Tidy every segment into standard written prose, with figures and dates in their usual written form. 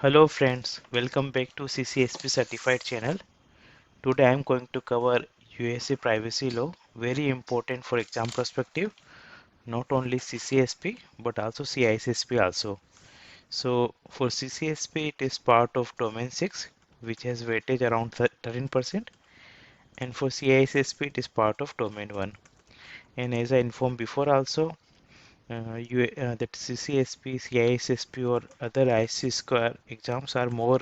Hello friends, welcome back to CCSP certified channel. Today I am going to cover USA privacy law, very important for exam perspective, not only CCSP but also CISSP also. So for CCSP it is part of domain 6 which has weightage around 13%, and for CISSP it is part of domain 1. And as I informed before also, that CCSP, CISSP or other IC square exams are more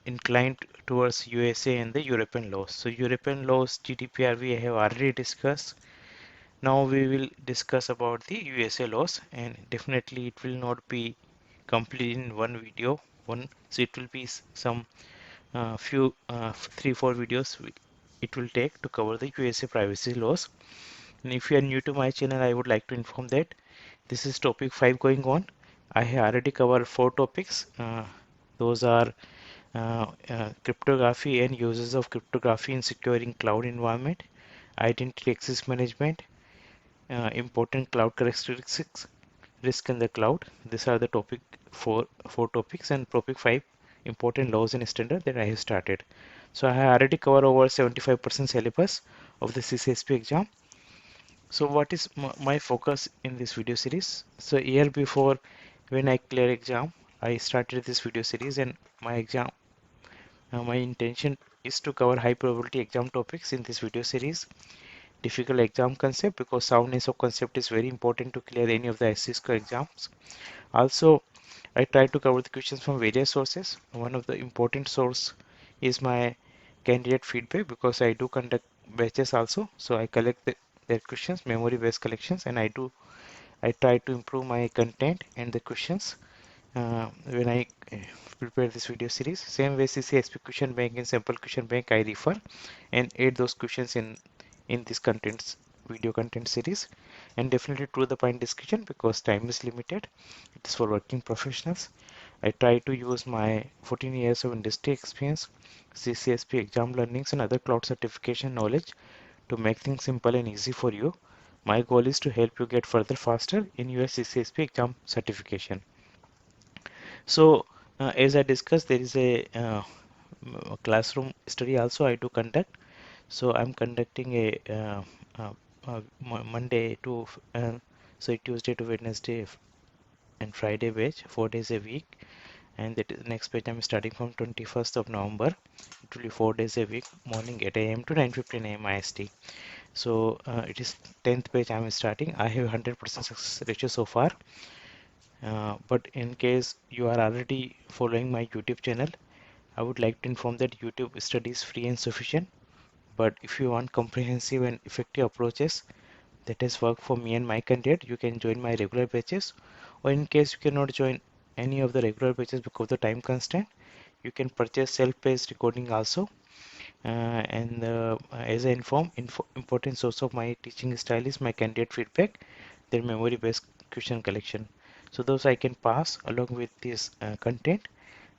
inclined towards USA and the European laws. So European laws, GDPR we have already discussed. Now we will discuss about the USA laws, and definitely it will not be complete in one video. So it will be some few 3-4 videos it will take to cover the USA privacy laws. And if you are new to my channel, I would like to inform that this is topic 5 going on. I have already covered 4 topics. Those are cryptography and uses of cryptography in securing cloud environment, identity access management, important cloud characteristics, risk in the cloud. These are the topic four topics, and topic 5 important laws and standard that I have started. So I have already covered over 75% syllabus of the CCSP exam. So what is my focus in this video series? So year before, when I clear exam, I started this video series, and my intention is to cover high probability exam topics in this video series. Difficult exam concept, because soundness of concept is very important to clear any of the ICSC exams. Also, I try to cover the questions from various sources. One of the important source is my candidate feedback, because I do conduct batches also. So I collect their questions, memory based collections, and I try to improve my content and the questions when I prepare this video series. Same way CCSP question bank and sample question bank I refer and add those questions in this contents video content series. And definitely to the point discussion, because time is limited. It is for working professionals. I try to use my 14 years of industry experience, CCSP exam learnings and other cloud certification knowledge to make things simple and easy for you. My goal is to help you get further faster in your CCSP exam certification. So as I discussed, there is a classroom study also I do conduct. So I'm conducting a Monday to so Tuesday to Wednesday and Friday batch, 4 days a week. And that next batch I'm starting from 21st of November. It will be 4 days a week, morning 8 a.m. to 9:15 a.m. IST. So it is 10th batch I'm starting. I have 100% success ratio so far. But in case you are already following my YouTube channel, I would like to inform that YouTube study is free and sufficient. But if you want comprehensive and effective approaches that has worked for me and my candidate, you can join my regular batches. Or in case you cannot join any of the regular batches because of the time constraint, you can purchase self-paced recording also. And as I important source of my teaching style is my candidate feedback, their memory-based question collection. So those I can pass along with this content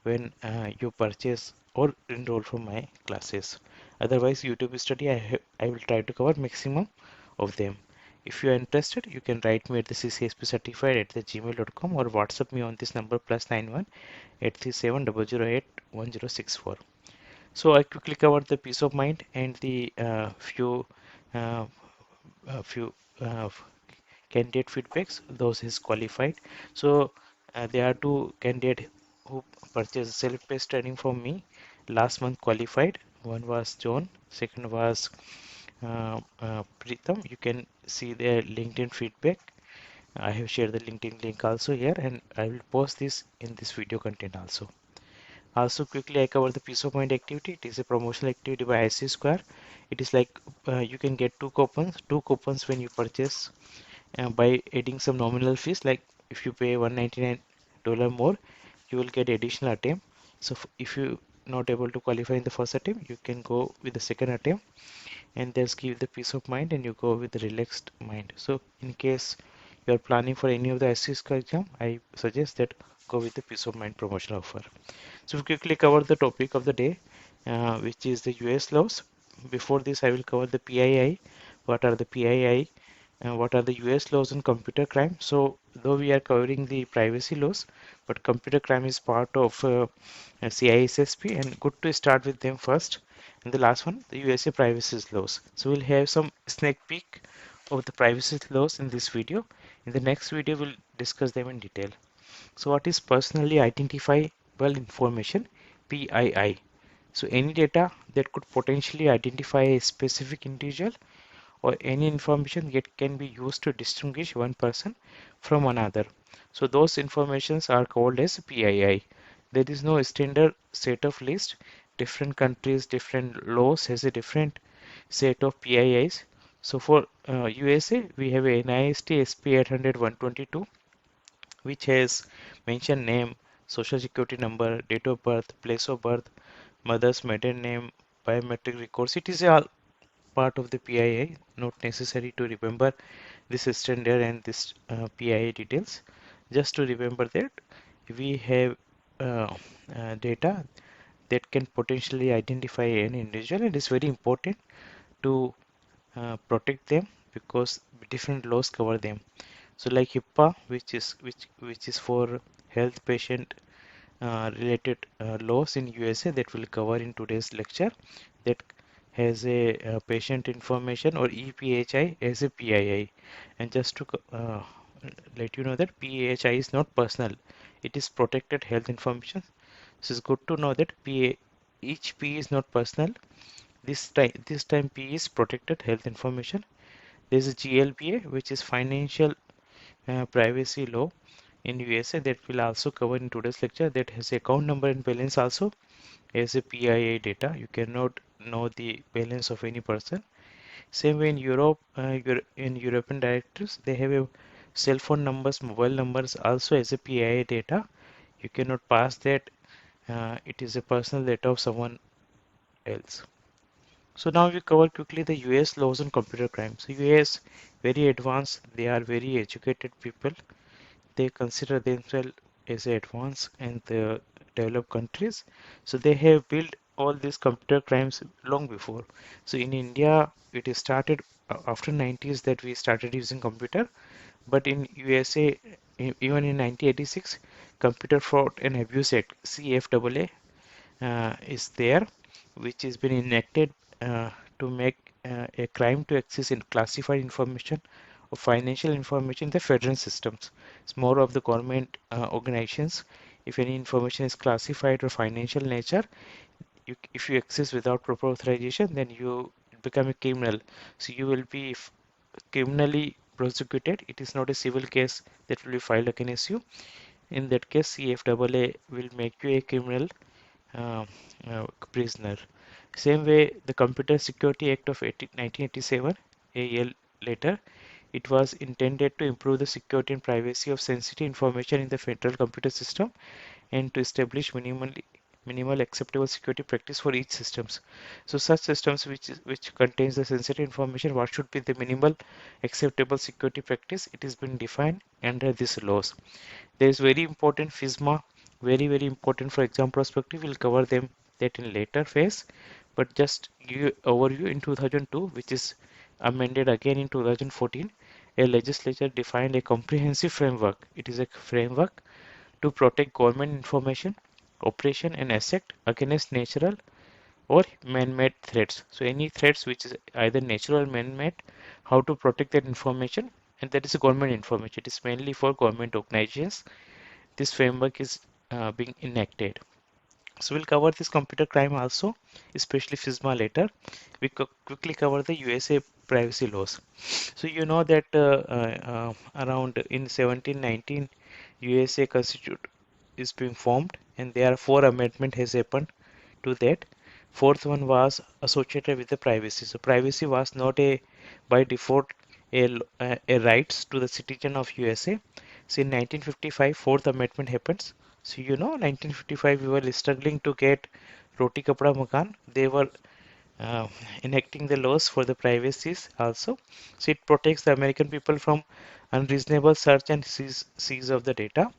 when you purchase or enroll for my classes. Otherwise, YouTube study I will try to cover maximum of them. If you are interested, you can write me at the ccsp-certified at the gmail.com or WhatsApp me on this number +91 837 008 1064. So I quickly covered the peace of mind and the uh, few candidate feedbacks. Those is qualified. So there are two candidate who purchased self-paced training from me last month qualified. One was John, second was Pritham. You can see their LinkedIn feedback. I have shared the LinkedIn link also here, and I will post this in this video content also. Also, quickly I cover the peace of mind activity. It is a promotional activity by IC Square. It is like you can get two coupons when you purchase by adding some nominal fees. Like if you pay $199 more, you will get additional attempt. So if you not able to qualify in the first attempt, you can go with the second attempt and just give the peace of mind and you go with the relaxed mind. So in case you are planning for any of the SC exam, I suggest that go with the peace of mind promotional offer. So we quickly cover the topic of the day, which is the US laws. Before this, I will cover the PII. What are the PII? what are the US laws on computer crime. So though we are covering the privacy laws, but computer crime is part of CISSP, and good to start with them first. And the last one, the USA privacy laws. So we'll have some sneak peek of the privacy laws in this video. In the next video, we'll discuss them in detail. So what is personally identifiable information? PII. So any data that could potentially identify a specific individual or any information that can be used to distinguish one person from another. So those informations are called as PII. There is no standard set of list. Different countries, different laws has a different set of PIIs. So for USA, we have a NIST SP 800-122, which has mentioned name, social security number, date of birth, place of birth, mother's maiden name, biometric records. It is all part of the PII, not necessary to remember this standard and this PII details. Just to remember that we have uh, data that can potentially identify an individual, and it's very important to protect them because different laws cover them. So like HIPAA, which is for health patient related laws in USA, that will cover in today's lecture, that has a patient information, or EPHI as a PII. And just to let you know that PHI is not personal, it is protected health information. So it's good to know that each P is not personal. This time P is protected health information. There is a GLBA, which is financial privacy law in USA, that will also cover in today's lecture, that has account number and balance also as a PII data. You cannot know the balance of any person. Same way in Europe, in European directories, they have a cell phone numbers, mobile numbers also as a PII data. You cannot pass that. It is a personal data of someone else. So now we cover quickly the US laws on computer crime. So US very advanced. They are very educated people. They consider themselves as advanced in the developed countries. So they have built all these computer crimes long before. So in India, it is started after 90s that we started using computer. But in USA, even in 1986, Computer Fraud and Abuse Act (CFAA) is there, which has been enacted to make a crime to access in classified information or financial information in the federal systems. It's more of the government organizations. If any information is classified or financial nature, if you access without proper authorization, then you become a criminal. So you will be criminally prosecuted. It is not a civil case that will be filed against you. In that case, CFAA will make you a criminal uh, prisoner. Same way, the Computer Security Act of 1987, a year later, it was intended to improve the security and privacy of sensitive information in the federal computer system and to establish minimal acceptable security practice for each systems. So such systems which contains the sensitive information, what should be the minimal acceptable security practice? It has been defined under these laws. There is very important FISMA, very important for exam perspective. We'll cover them that in later phase, but just give you overview. In 2002, which is amended again in 2014, a legislature defined a comprehensive framework. It is a framework to protect government information, operation and asset against natural or man-made threats. So any threats which is either natural or man-made, how to protect that information, and that is government information. It is mainly for government organizations. This framework is being enacted. So we'll cover this computer crime also, especially FISMA later. We quickly cover the USA privacy laws. So you know that around in 1719, USA Constitute is being formed, and there are four amendment has happened to that. Fourth one was associated with the privacy. So privacy was not a by default a rights to the citizen of USA. So in 1955, fourth amendment happens. So you know, 1955 we were struggling to get roti kapda makan. They were uh, enacting the laws for the privacies also. So it protects the American people from unreasonable search and seize of the data.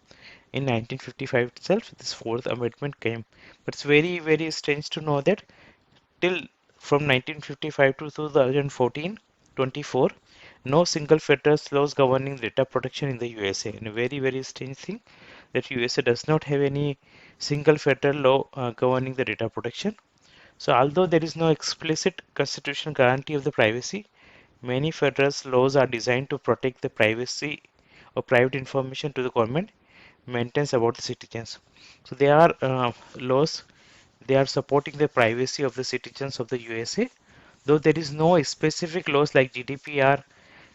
In 1955 itself, this fourth amendment came. But it's very strange to know that till from 1955 to 2014, 24, no single federal laws governing data protection in the USA. And a very, very strange thing that USA does not have any single federal law governing the data protection. So although there is no explicit constitutional guarantee of the privacy, many federal laws are designed to protect the privacy or private information to the government maintains about the citizens. So there are laws, they are supporting the privacy of the citizens of the USA, though there is no specific laws like GDPR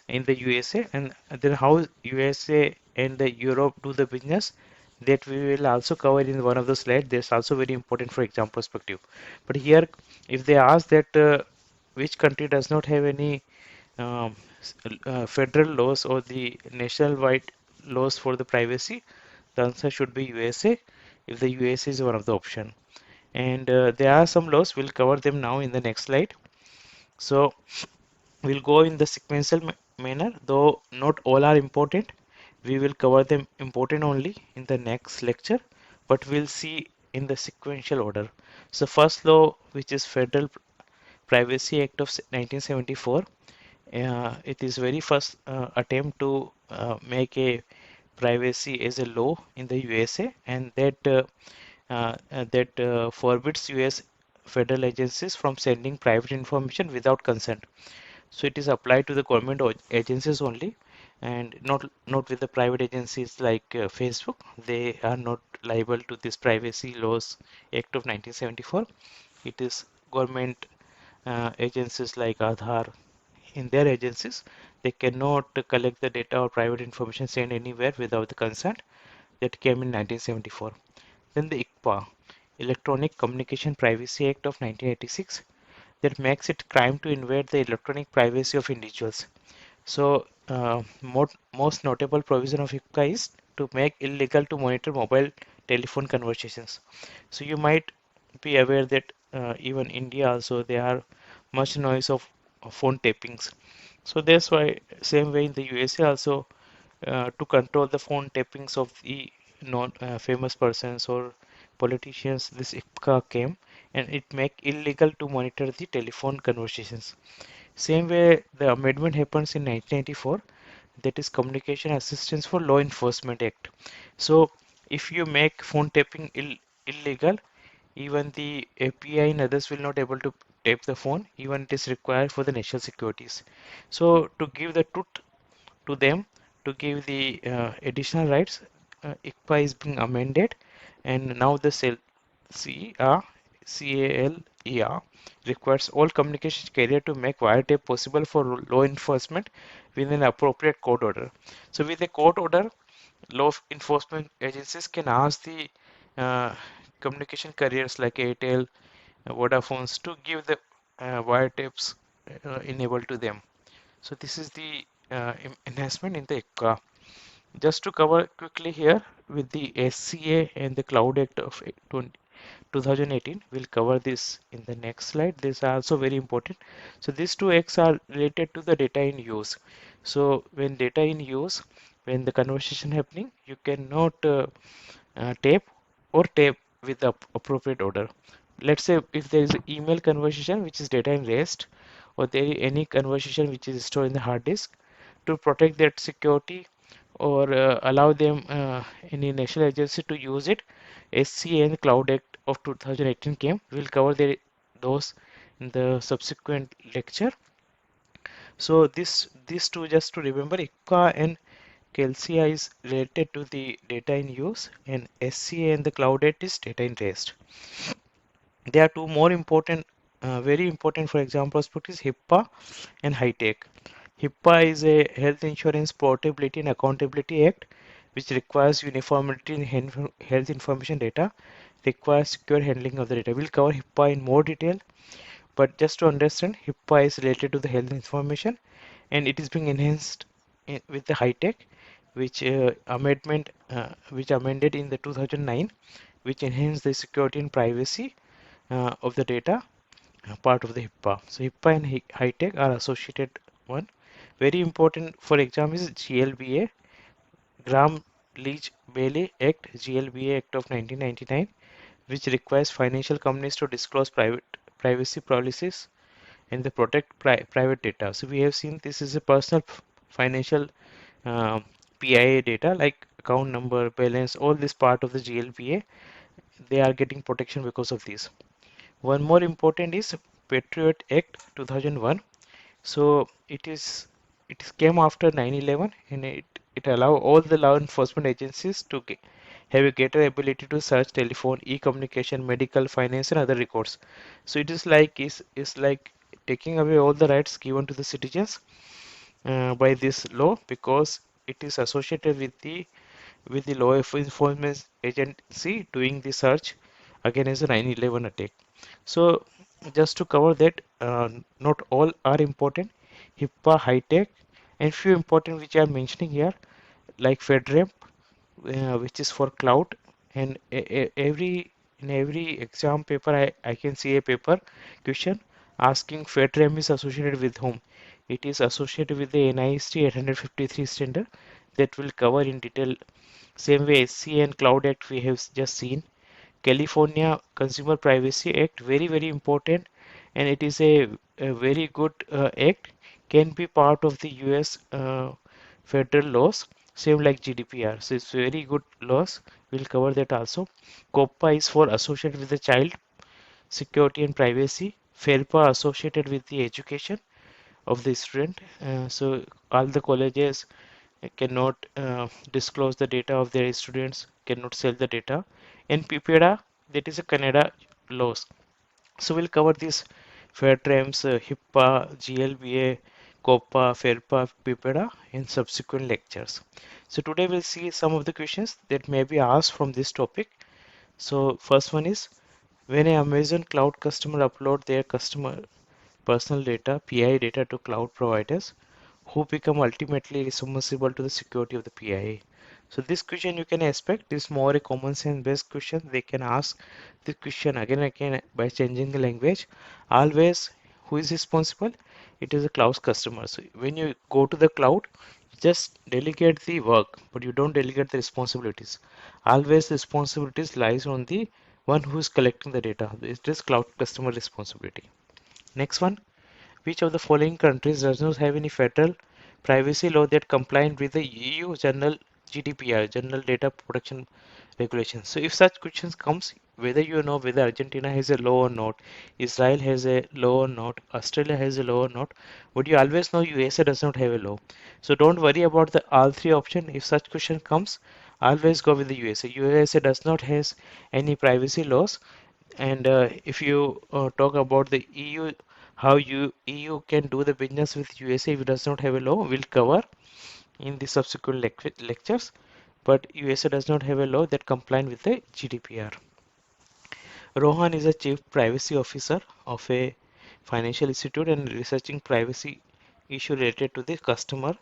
in the USA, and then how USA and the Europe do the business, that we will also cover in one of the slides. That's also very important for exam perspective. But here, if they ask that which country does not have any um, federal laws or the national-wide laws for the privacy, the answer should be USA if the USA is one of the option. And there are some laws, we'll cover them now in the next slide. So we'll go in the sequential manner, though not all are important. We will cover them important only in the next lecture, but we'll see in the sequential order. So first law, which is Federal Privacy Act of 1974, it is very first attempt to make a privacy as a law in the USA, and that forbids US federal agencies from sending private information without consent. So it is applied to the government agencies only, and not with the private agencies like Facebook. They are not liable to this Privacy Laws Act of 1974. It is government agencies like Aadhaar. In their agencies, they cannot collect the data or private information sent anywhere without the consent. That came in 1974. Then the ECPA, Electronic Communication Privacy Act of 1986, that makes it crime to invade the electronic privacy of individuals. So, most notable provision of HIPAA is to make illegal to monitor mobile telephone conversations. So you might be aware that even India also there are much noise of phone tapings. So that's why same way in the USA also to control the phone tappings of the non famous persons or politicians, this IPCA came and it make illegal to monitor the telephone conversations. Same way the amendment happens in 1994, that is Communication Assistance for Law Enforcement Act. So if you make phone tapping illegal, even the PII and others will not able to tap the phone, even it is required for the national securities. So to give the truth to them, to give the additional rights, ICPA is being amended, and now the CALEA requires all communication carrier to make wiretap possible for law enforcement with an appropriate court order. So with a court order, law enforcement agencies can ask the uh, communication carriers like Airtel, Vodafones to give the wiretaps enabled to them. So this is the enhancement in the ICPA. Just to cover quickly here with the SCA and the Cloud Act of 2018, we'll cover this in the next slide. These are also very important. So these two acts are related to the data in use. So when data in use, when the conversation happening, you cannot tape or tape with the appropriate order. Let's say if there is an email conversation which is data in rest, or there is any conversation which is stored in the hard disk, to protect that security or allow them any national agency to use it, SCA and Cloud Act of 2018 came. We'll cover those in the subsequent lecture. So these two, just to remember, ICPA and CALEA is related to the data in use, and SCA and the Cloud Act is data in rest. There are two more important, very important for example perspectives, HIPAA and HITECH. HIPAA is a Health Insurance Portability and Accountability Act, which requires uniformity in health information data, requires secure handling of the data. We'll cover HIPAA in more detail, but just to understand, HIPAA is related to the health information, and it is being enhanced with the HITECH, which amended in the 2009, which enhanced the security and privacy of the data part of the HIPAA. So HIPAA and HITECH are associated one. Very important for exam is GLBA, Graham Leach Bailey Act, GLBA Act of 1999, which requires financial companies to disclose privacy policies and they protect private data. So we have seen this is a personal financial uh, PII data like account number, balance, all this part of the GLBA, they are getting protection because of this. One more important is Patriot Act 2001. So it came after 9/11, and it allow all the law enforcement agencies to have a greater ability to search telephone, e-communication, medical, finance, and other records. So it is like taking away all the rights given to the citizens by this law, because it is associated with the law enforcement agency doing the search against the 9/11 attack. So just to cover that, not all are important. HIPAA, HITECH, and few important which I am mentioning here, like FedRAMP, which is for cloud, and in every exam paper I can see a paper question asking FedRAMP is associated with whom. It is associated with the NIST 853 standard that will cover in detail. Same way SC and Cloud Act we have just seen. California Consumer Privacy Act, very important, and it is a very good act, can be part of the US federal laws, same like GDPR. So it's very good laws. We'll cover that also. COPPA is for associated with the child security and privacy. FERPA associated with the education of the student. So all the colleges cannot disclose the data of their students, cannot sell the data. And PIPEDA, that is a Canada laws. So we'll cover these FairTrams, HIPAA, GLBA, COPPA, FERPA, PIPEDA in subsequent lectures. So today we'll see some of the questions that may be asked from this topic. So first one is, when an Amazon cloud customer upload their customer personal data, PII data to cloud providers, who become ultimately responsible to the security of the PII. So this question you can expect is more a common sense based question. They can ask this question again and again by changing the language. Always, who is responsible? It is the cloud customer. So when you go to the cloud, just delegate the work, but you don't delegate the responsibilities. Always responsibilities lies on the one who is collecting the data. It is cloud customer responsibility. Next one, which of the following countries does not have any federal privacy law that compliant with the EU General GDPR, General Data Protection Regulations? So if such questions comes, whether you know whether Argentina has a law or not, Israel has a law or not, Australia has a law or not, but you always know USA does not have a law. So don't worry about the all three option. If such question comes, always go with the USA. USA does not has any privacy laws, and if you talk about the EU, how EU can do the business with USA if it does not have a law, we'll cover in the subsequent lectures. But USA does not have a law that comply with the GDPR. Rohan is a chief privacy officer of a financial institute and researching privacy issue related to the customer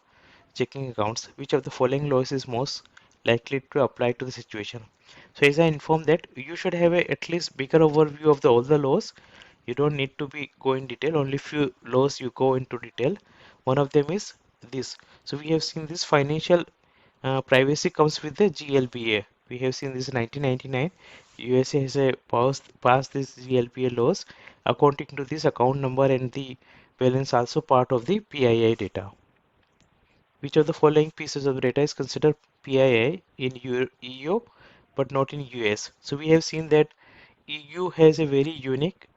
checking accounts. Which of the following laws is most likely to apply to the situation? So as I informed that you should have a at least bigger overview of all the laws. You don't need to be go in detail, only few laws you go into detail. One of them is this. So we have seen this financial privacy comes with the GLBA. We have seen this in 1999. USA has passed this GLBA laws. According to this, account number and the balance also part of the PII data. Which of the following pieces of data is considered PII in EU but not in US? So we have seen that EU has a very unique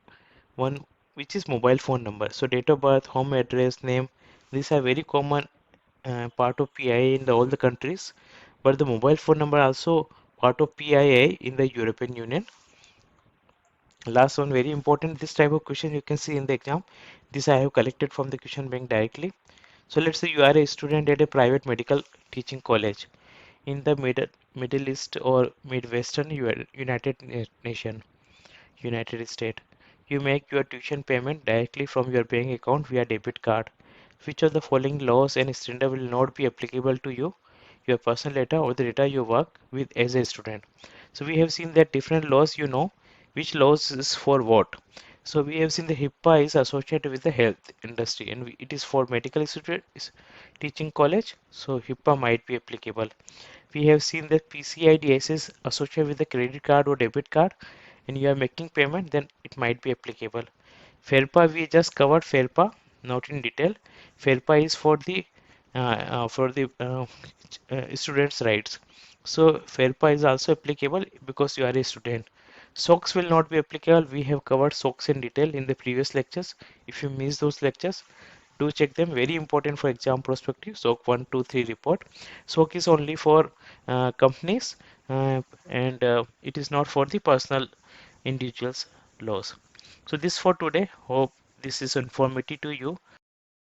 one, which is mobile phone number. So date of birth, home address, name, these are very common part of PII in all the countries. But the mobile phone number also part of PII in the European Union. Last one, very important, this type of question you can see in the exam. This I have collected from the question bank directly. So let's say you are a student at a private medical teaching college in the Middle East or Midwestern United States. You make your tuition payment directly from your bank account via debit card. Which of the following laws and standard will not be applicable to you, your personal data or the data you work with as a student? So we have seen that different laws, you know which laws is for what. So we have seen the HIPAA is associated with the health industry, and it is for medical students teaching college, so HIPAA might be applicable. We have seen that PCIDS is associated with the credit card or debit card, and you are making payment, then it might be applicable. FERPA, we just covered FERPA, not in detail. FERPA is for the students' rights. So FERPA is also applicable because you are a student. SOX will not be applicable. We have covered SOX in detail in the previous lectures. If you miss those lectures, do check them. Very important for exam perspective. SOC 1, 2, 3 report. SOC is only for companies and it is not for the personal individuals laws. So this for today. Hope this is informative to you.